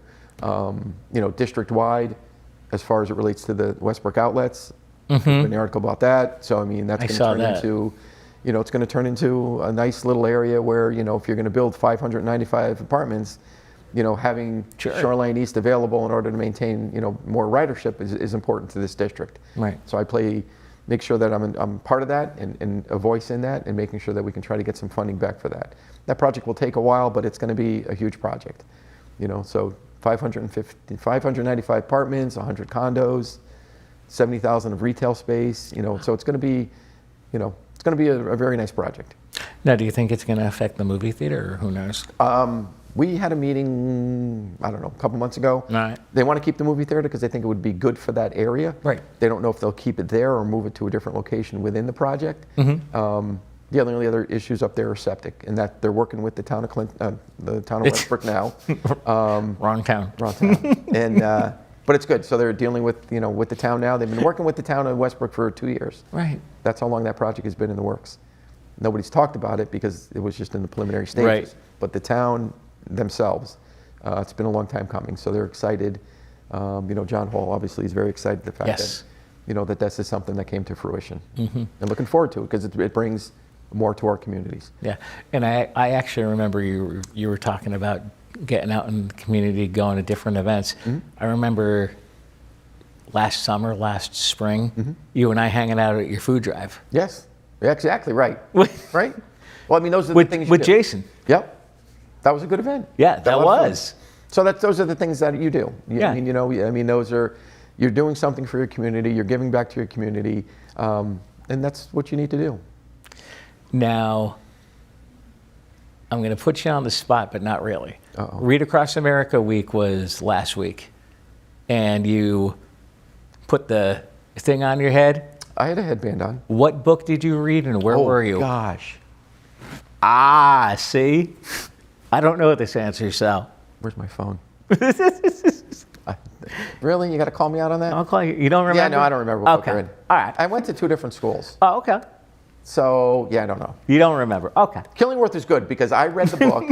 You know, district-wide, as far as it relates to the Westbrook outlets, there's been an article about that. So, I mean, that's I going to saw turn that. into, you know, it's going to turn into a nice little area where, you know, if you're going to build 595 apartments, you know, having Sure. Shoreline East available in order to maintain, you know, more ridership is important to this district. Right. So I make sure that I'm part of that and a voice in that and making sure that we can try to get some funding back for that. That project will take a while, but it's going to be a huge project. You know, so 595 apartments, 100 condos, 70,000 of retail space, you know, so it's going to be, you know, it's going to be a very nice project. Now, do you think it's going to affect the movie theater or who knows? We had a meeting, I don't know, a couple months ago. All right. They want to keep the movie theater because they think it would be good for that area. Right. They don't know if they'll keep it there or move it to a different location within the project. The only other issues up there are septic, and that they're working with the town of Westbrook now. Wrong town. Wrong town. And but it's good. So they're dealing with, you know, with the town now. They've been working with the town of Westbrook for 2 years. Right. That's how long that project has been in the works. Nobody's talked about it because it was just in the preliminary stages. Right. But the town themselves, it's been a long time coming. So they're excited. You know, John Hall obviously is very excited the fact Yes. that, you know, that this is something that came to fruition. And looking forward to it because it brings more to our communities. Yeah, and I actually remember you were talking about getting out in the community, going to different events. I remember last summer, last spring, you and I hanging out at your food drive. Yes, yeah, exactly right. Right? Well, I mean, those are the With, things you with do. Jason. Yep. That was a good event. Yeah, that was a lot of fun. was. So those are the things that you do. Yeah. I mean, you know, I mean, those are, you're doing something for your community, you're giving back to your community, and that's what you need to do. Now, I'm going to put you on the spot, but not really. Uh-oh. Read Across America Week was last week, and you put the thing on your head. I had a headband on. What book did you read, and where were you? Gosh. See? I don't know this answer, so. Where's my phone? Really? You got to call me out on that? I'll call you. You don't remember? Yeah, no, I don't remember what book Okay. I read. All right. I went to 2 different schools. Oh, okay. So, yeah, I don't know. You don't remember. Okay. Killingworth is good because I read the book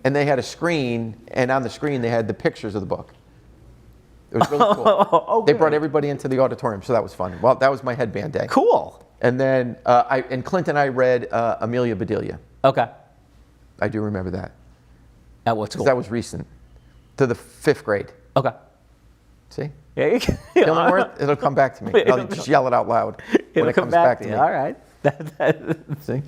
and they had a screen, and on the screen they had the pictures of the book. It was really cool. They brought everybody into the auditorium, so that was fun. Well, that was my headband day. Cool. And then in Clinton, I read Amelia Bedelia. Okay. I do remember that. At what school? That was recent, to the 5th grade. Okay. See? Yeah, you can. Killingworth, it'll come back to me. I'll just yell it out loud when It'll it come comes back to me. All right. See?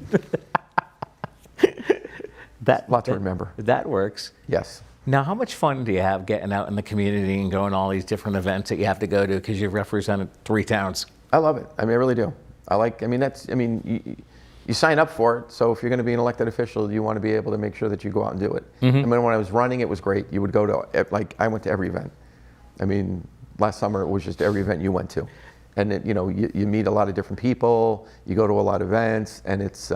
That A lot to remember. That works. Yes. Now, how much fun do you have getting out in the community and going to all these different events that you have to go to because you've represented 3 towns? I love it. I mean, I really do. You sign up for it, so if you're going to be an elected official, you want to be able to make sure that you go out and do it. I mean, when I was running, it was great. You would go to, I went to every event. I mean, last summer, it was just every event you went to. And, you meet a lot of different people, you go to a lot of events, and it's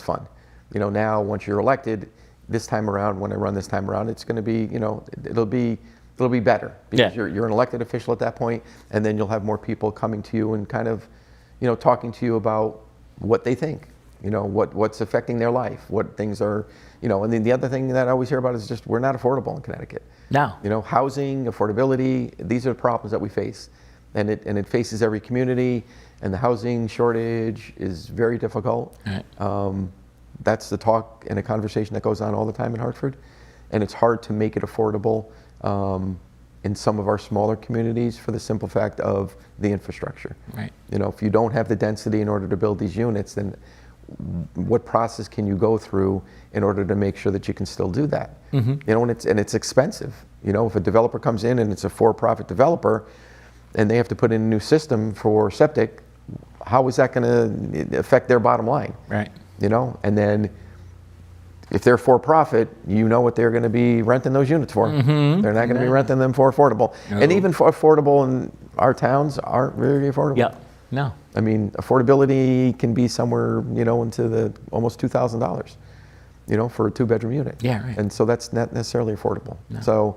fun. Now, once you're elected, this time around, when I run this time around, it's going to be, it'll be better because you're an elected official at that point, and then you'll have more people coming to you and kind of, talking to you about what they think, what's affecting their life, what things are, and then the other thing that I always hear about is just we're not affordable in Connecticut. No. Housing, affordability, these are the problems that we face, and it faces every community, and the housing shortage is very difficult. Right. That's the talk and a conversation that goes on all the time in Hartford, and it's hard to make it affordable in some of our smaller communities for the simple fact of the infrastructure. Right. If you don't have the density in order to build these units, then what process can you go through in order to make sure that you can still do that? And it's expensive. If a developer comes in and it's a for-profit developer and they have to put in a new system for septic, how is that going to affect their bottom line? Right. And then if they're for profit, what they're going to be renting those units for. They're not going to be renting them for affordable. No. And even for affordable in our towns aren't really affordable. Yeah. No. I mean, affordability can be somewhere, into the almost $2,000, for a 2-bedroom unit. Yeah, right. And so that's not necessarily affordable. No. So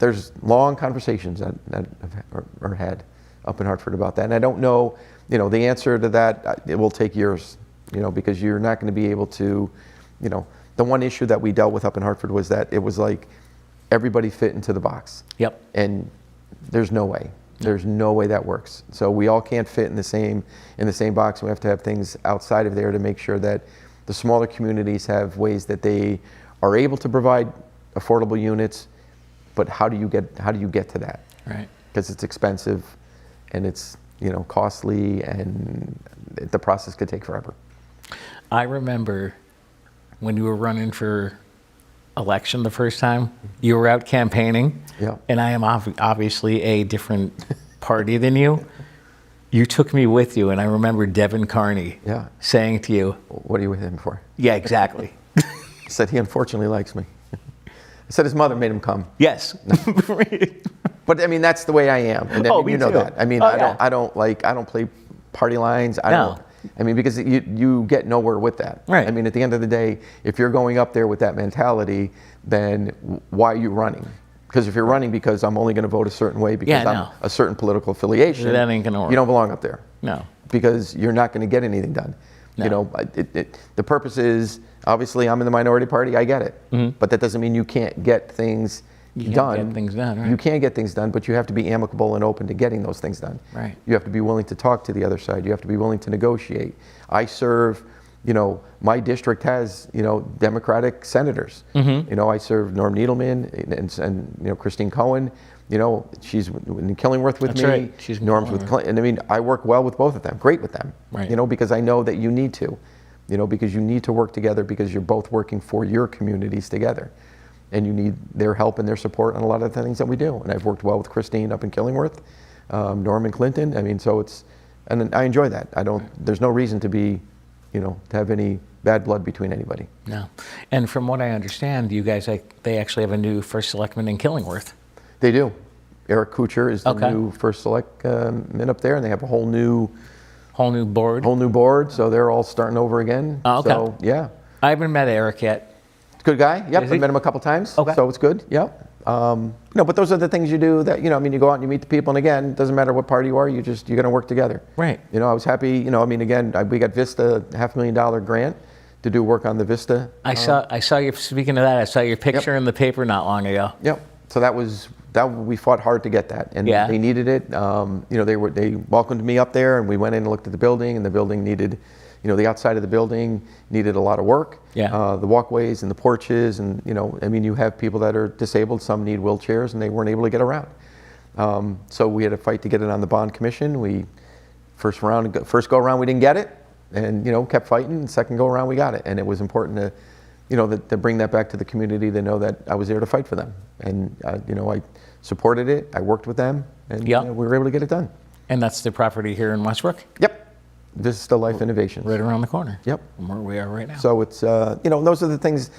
there's long conversations that are had up in Hartford about that. And I don't know, the answer to that, it will take years, because you're not going to be able to, the one issue that we dealt with up in Hartford was that it was like everybody fit into the box. Yep. And there's no way. There's no way that works. So we all can't fit in the same box. We have to have things outside of there to make sure that the smaller communities have ways that they are able to provide affordable units. But how do you get to that? Right. Because it's expensive, and it's costly, and the process could take forever. I remember when you were running for election the first time, you were out campaigning, and I am obviously a different party than you. You took me with you, and I remember Devin Carney saying to you, "What are you with him for?" Yeah, exactly. He said he unfortunately likes me. I said his mother made him come. Yes. But I mean, that's the way I am, and me you know too. that. I mean, I don't play party lines. I mean, because you get nowhere with that. Right. I mean, at the end of the day, if you're going up there with that mentality, then why are you running? Because if you're running because I'm only going to vote a certain way because I'm a certain political affiliation, that ain't gonna work. You don't belong up there. No. Because you're not going to get anything done. No. The purpose is, obviously, I'm in the minority party. I get it. But that doesn't mean you can't get things done. Get things done, right. You can get things done, but you have to be amicable and open to getting those things done. Right. You have to be willing to talk to the other side. You have to be willing to negotiate. I serve, my district has, Democratic senators. I serve Norm Needleman and Christine Cohen. She's in Killingworth with That's me. right. She's Norm's with Clinton. I mean, I work well with both of them, great with them. Right. Because I know that you need to, because you need to work together because you're both working for your communities together. And you need their help and their support on a lot of the things that we do. And I've worked well with Christine up in Killingworth, Norm and Clinton. I mean, and I enjoy that. There's no reason to be, to have any bad blood between anybody. No. And from what I understand, you guys, they actually have a new first selectman in Killingworth. They do. Eric Kuchar is the new first selectman up there, and they have a whole new board. So they're all starting over again. Oh, okay. So, yeah. I haven't met Eric yet. Good guy. Yep, Is I he? met him a couple times. Okay. So it's good. Yep. But those are the things you do that, I mean, you go out and you meet the people, and again, it doesn't matter what party you are, you're going to work together. Right. I was happy, again, we got Vista $500,000 grant to do work on the Vista. I saw you, speaking of that, I saw your picture in the paper not long ago. Yep. So we fought hard to get that, and they needed it. They welcomed me up there, and we went in and looked at the building, and the building needed, the outside of the building needed a lot of work. Yeah. The walkways and the porches, and you have people that are disabled. Some need wheelchairs, and they weren't able to get around. So we had to fight to get it on the bond commission. First go around we didn't get it, and kept fighting. Second go around we got it, and it was important to to bring that back to the community, to know that I was there to fight for them. And, I supported it, I worked with them, and we were able to get it done. And that's the property here in Westbrook? Yep. Vista Life Innovations. Right around the corner. Yep. From where we are right now. So it's, those are the things,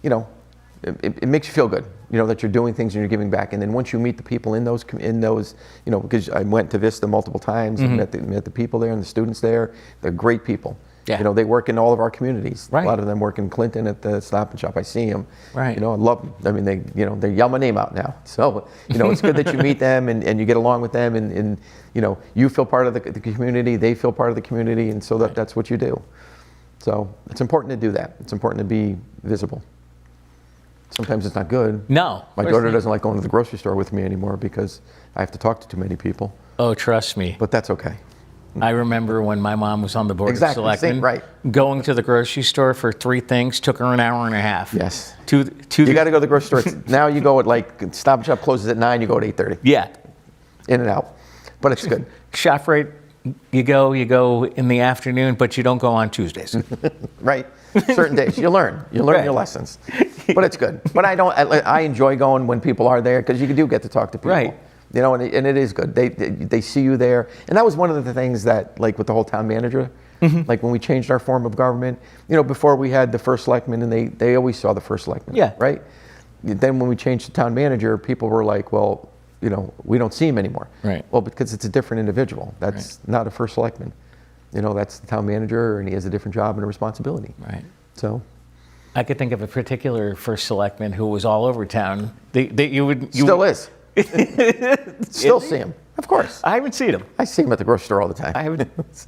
it makes you feel good, that you're doing things and you're giving back. And then once you meet the people in those, because I went to Vista multiple times and met the people there and the students there, they're great people. Yeah. You know, they work in all of our communities. Right. A lot of them work in Clinton at the Stop and Shop. I see them. Right. You know, I love them. I mean, they yell my name out now. So, you know, it's good that you meet them and you get along with them and you know, you feel part of the community, they feel part of the community, and so that's what you do. So it's important to do that. It's important to be visible. Sometimes it's not good. No. My daughter doesn't like going to the grocery store with me anymore because I have to talk to too many people. Oh, trust me. But that's okay. I remember when my mom was on the board of Exactly, selectmen, same, right. going to the grocery store for 3 things took her an hour and a half. Yes. You got to go to the grocery store. Now you go at like, Stop and Shop closes at 9, you go at 8:30. Yeah. In and out. But it's good. ShopRite, you go in the afternoon, but you don't go on Tuesdays. Right. Certain days. You learn Right. your lessons. But it's good. But I enjoy going when people are there because you do get to talk to people. Right. You know, and it is good. They see you there. And that was one of the things that, like with the whole town manager, like when we changed our form of government, you know, before we had the first selectman and they always saw the first selectman. Yeah. Right? Then when we changed to town manager, people were like, well, you know, we don't see him anymore. Right. Well, because it's a different individual. That's not a first selectman. You know, that's the town manager and he has a different job and a responsibility. Right. So. I could think of a particular first selectman who was all over town. You Still is. Still see him, of course. I haven't seen him. I see him at the grocery store all the time. I haven't it's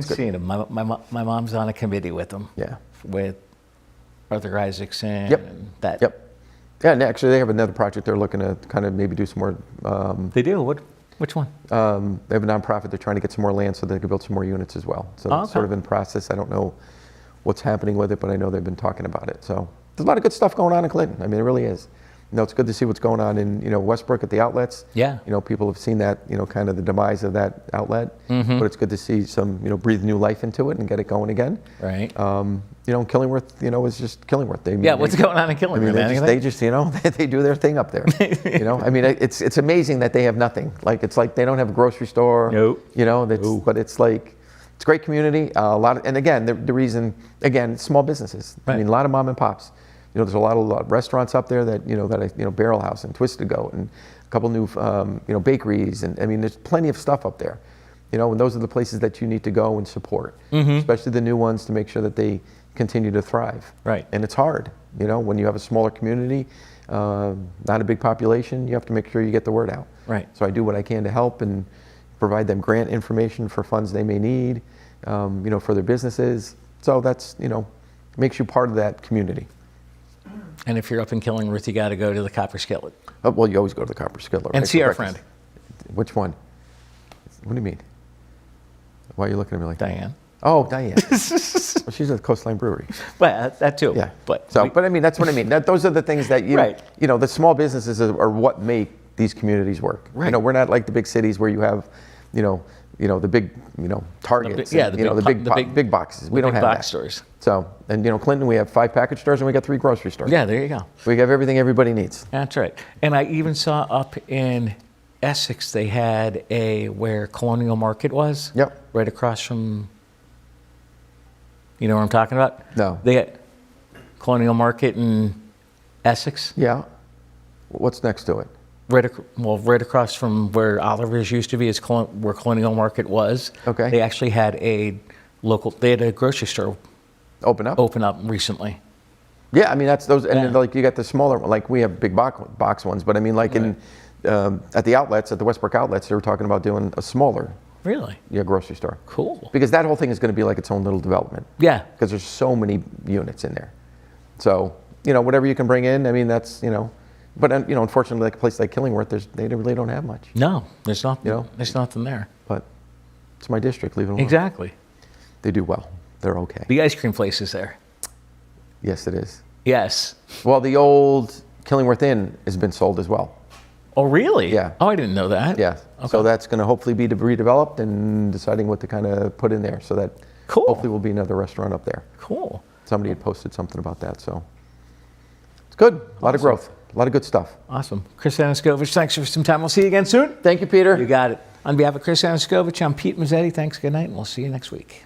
good. seen him. My mom's on a committee with him. Yeah. With Arthur Isaacson. Yep. And that. Yep. Yeah, and actually they have another project they're looking to kind of maybe do some more. They do? Which one? They have a nonprofit. They're trying to get some more land so they can build some more units as well. So it's sort of in process. I don't know what's happening with it, but I know they've been talking about it. So there's a lot of good stuff going on in Clinton. I mean, it really is. You know, it's good to see what's going on in, you know, Westbrook at the outlets. Yeah. You know, people have seen that, you know, kind of the demise of that outlet. But it's good to see some, you know, breathe new life into it and get it going again. Right. You know, Killingworth, you know, is just Killingworth. What's going on in Killingworth? I mean, they just, you know, they do their thing up there. You know, I mean, it's amazing that they have nothing. Like, it's like they don't have a grocery store. Nope. You know, but it's like, it's a great community. And again, the reason, again, small businesses. Right. I mean, a lot of mom and pops. You know, there's a lot of restaurants up there that, Barrel House and Twisted Goat and a couple new, bakeries. And I mean, there's plenty of stuff up there. You know, and those are the places that you need to go and support, especially the new ones to make sure that they continue to thrive. Right. And it's hard, you know, when you have a smaller community, not a big population, you have to make sure you get the word out. Right. So I do what I can to help and provide them grant information for funds they may need, you know, for their businesses. So that's, you know, makes you part of that community. And if you're up in Killingworth, you got to go to the Copper Skillet. Oh, well, you always go to the Copper Skillet. And right, see for our breakfast. friend. Which one? What do you mean? Why are you looking at me like Diane. that? Oh, Diane. Well, she's at the Coastline Brewery. Well, that too. Yeah. But I mean, that's what I mean. Those are the things that, Right. you know, the small businesses are what make these communities work. Right. You know, we're not like the big cities where you have, you know, the big, you know, Targets. The big boxes. We don't have box that. stores. So, and you know, Clinton, we have 5 package stores and we got 3 grocery stores. Yeah, there you go. We have everything everybody needs. That's right. And I even saw up in Essex, they had where Colonial Market was. Yep. Right across from, you know what I'm talking about? No. They had Colonial Market in Essex. Yeah. What's next to it? Right across from where Oliver's used to be is where Colonial Market was. Okay. They actually had they had a grocery store Open up? recently. Yeah, I mean, that's those, and Yeah. then, like you got the smaller, like we have big box ones, but I mean, like at the outlets, at the Westbrook outlets, they were talking about doing a smaller Really? grocery store. Cool. Because that whole thing is going to be like its own little development. Yeah. Because there's so many units in there. So, you know, whatever you can bring in, I mean, that's, you know, but, you know, unfortunately, like a place like Killingworth, they really don't have much. No, there's not. You know? There's nothing there. But it's my district, leave it alone. Exactly. They do well. They're okay. The ice cream place is there. Yes, it is. Yes. Well, the old Killingworth Inn has been sold as well. Oh, really? Yeah. Oh, I didn't know that. Yeah. Okay. So that's going to hopefully be redeveloped and deciding what to kind of put in there. So that Cool. hopefully will be another restaurant up there. Cool. Somebody had posted something about that. So it's good. A lot of growth. A lot of good stuff. Awesome. Chris Aniskovich, thanks for some time. We'll see you again soon. Thank you, Peter. You got it. On behalf of Chris Aniskovich, I'm Pete Mezzetti. Thanks, good night, and we'll see you next week.